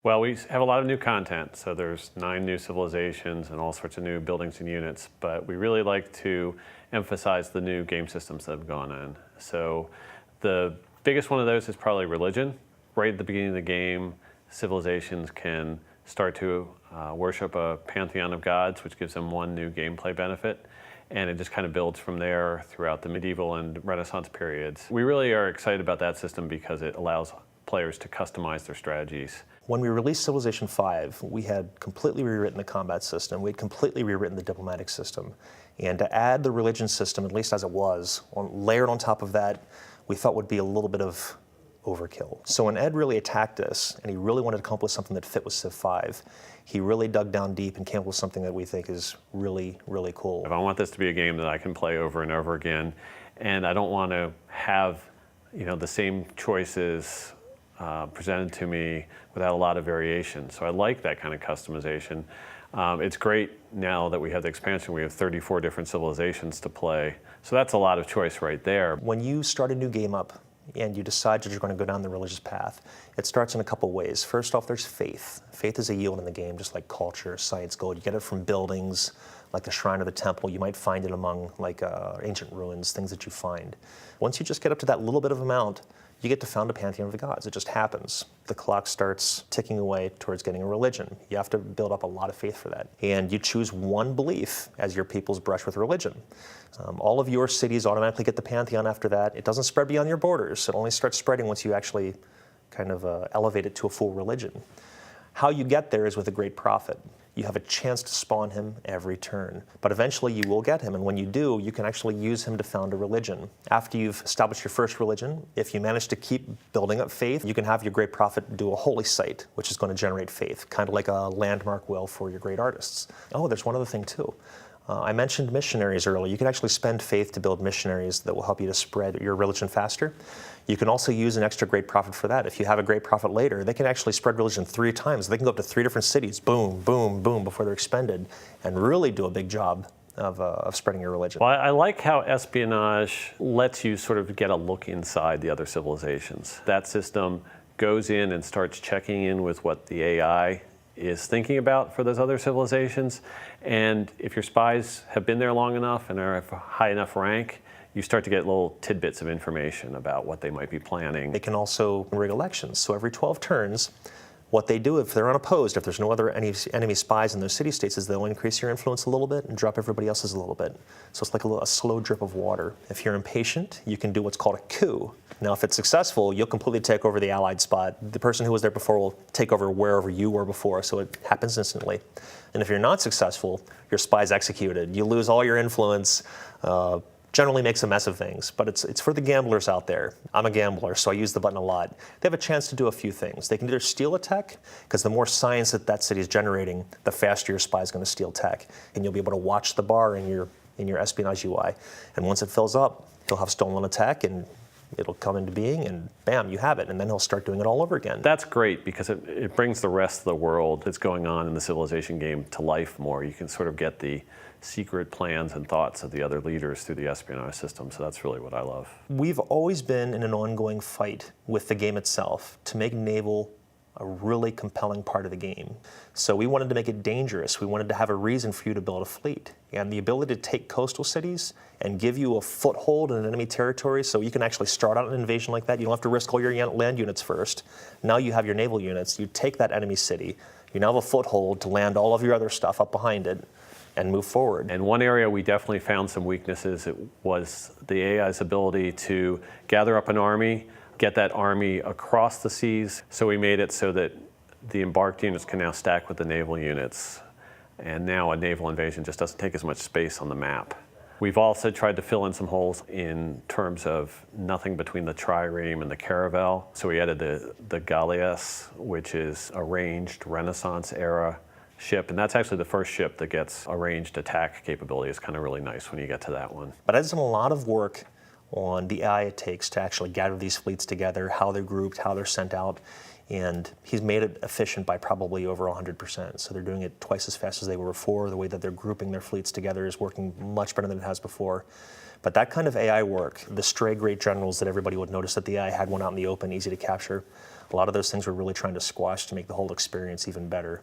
Well, we have a lot of new content, so there's 9 new civilizations and all sorts of new buildings and units, but we really like to emphasize the new game systems that have gone in. So the biggest one of those is probably religion. Right at the beginning of the game, civilizations can start to worship a pantheon of gods, which gives them one new gameplay benefit. And it just kind of builds from there throughout the medieval and Renaissance periods. We really are excited about that system because it allows players to customize their strategies. When we released Civilization 5, we had completely rewritten the combat system. We had completely rewritten the diplomatic system. And to add the religion system, at least as it was, layered on top of that, we thought would be a little bit of overkill. So when Ed really attacked us, and he really wanted to come up with something that fit with Civ 5, he really dug down deep and came up with something that we think is really, really cool. I want this to be a game that I can play over and over again, and I don't want to have, the same choices presented to me without a lot of variation. So I like that kind of customization. It's great now that we have the expansion. We have 34 different civilizations to play. So that's a lot of choice right there. When you start a new game up and you decide that you're going to go down the religious path, it starts in a couple ways. First off, there's faith. Faith is a yield in the game, just like culture, science, gold. You get it from buildings, like the shrine or the temple. You might find it among ancient ruins, things that you find. Once you just get up to that little bit of amount, you get to found a pantheon of the gods. It just happens. The clock starts ticking away towards getting a religion. You have to build up a lot of faith for that. And you choose one belief as your people's brush with religion. All of your cities automatically get the pantheon after that. It doesn't spread beyond your borders. It only starts spreading once you actually kind of elevate it to a full religion. How you get there is with a great prophet. You have a chance to spawn him every turn, but eventually you will get him, and when you do, you can actually use him to found a religion. After you've established your first religion, if you manage to keep building up faith, you can have your great prophet do a holy site, which is going to generate faith, kind of like a landmark will for your great artists. Oh, there's one other thing too. I mentioned missionaries earlier. You can actually spend faith to build missionaries that will help you to spread your religion faster. You can also use an extra great prophet for that. If you have a great prophet later, they can actually spread religion 3 times. They can go up to 3 different cities, boom, boom, boom, before they're expended, and really do a big job of spreading your religion. Well, I like how espionage lets you sort of get a look inside the other civilizations. That system goes in and starts checking in with what the AI is thinking about for those other civilizations. And if your spies have been there long enough and are of a high enough rank, you start to get little tidbits of information about what they might be planning. They can also rig elections. So every 12 turns, what they do if they're unopposed, if there's no other enemy spies in those city-states, is they'll increase your influence a little bit and drop everybody else's a little bit. So it's like a slow drip of water. If you're impatient, you can do what's called a coup. Now, if it's successful, you'll completely take over the allied spot. The person who was there before will take over wherever you were before, so it happens instantly. And if you're not successful, your spy's executed. You lose all your influence. Generally makes a mess of things, but it's for the gamblers out there. I'm a gambler, so I use the button a lot. They have a chance to do a few things. They can either steal a tech, because the more science that city is generating, the faster your spy is going to steal tech. And you'll be able to watch the bar in your espionage UI. And once it fills up, he'll have stolen a tech, and it'll come into being, and bam, you have it. And then he'll start doing it all over again. That's great, because it brings the rest of the world that's going on in the civilization game to life more. You can sort of get the secret plans and thoughts of the other leaders through the espionage system, so that's really what I love. We've always been in an ongoing fight with the game itself to make naval a really compelling part of the game. So we wanted to make it dangerous. We wanted to have a reason for you to build a fleet. And the ability to take coastal cities and give you a foothold in an enemy territory, so you can actually start out an invasion like that. You don't have to risk all your land units first. Now you have your naval units. You take that enemy city. You now have a foothold to land all of your other stuff up behind it and move forward. And one area we definitely found some weaknesses, it was the AI's ability to gather up an army, get that army across the seas. So we made it so that the embarked units can now stack with the naval units. And now a naval invasion just doesn't take as much space on the map. We've also tried to fill in some holes in terms of nothing between the trireme and the caravel. So we added the galleass, which is a ranged Renaissance era ship, and that's actually the first ship that gets a ranged attack capability. It's kind of really nice when you get to that one. But I've done a lot of work on the AI it takes to actually gather these fleets together, how they're grouped, how they're sent out, and he's made it efficient by probably over 100%. So they're doing it twice as fast as they were before. The way that they're grouping their fleets together is working much better than it has before. But that kind of AI work, the stray great generals that everybody would notice that the AI had one out in the open, easy to capture, a lot of those things we're really trying to squash to make the whole experience even better.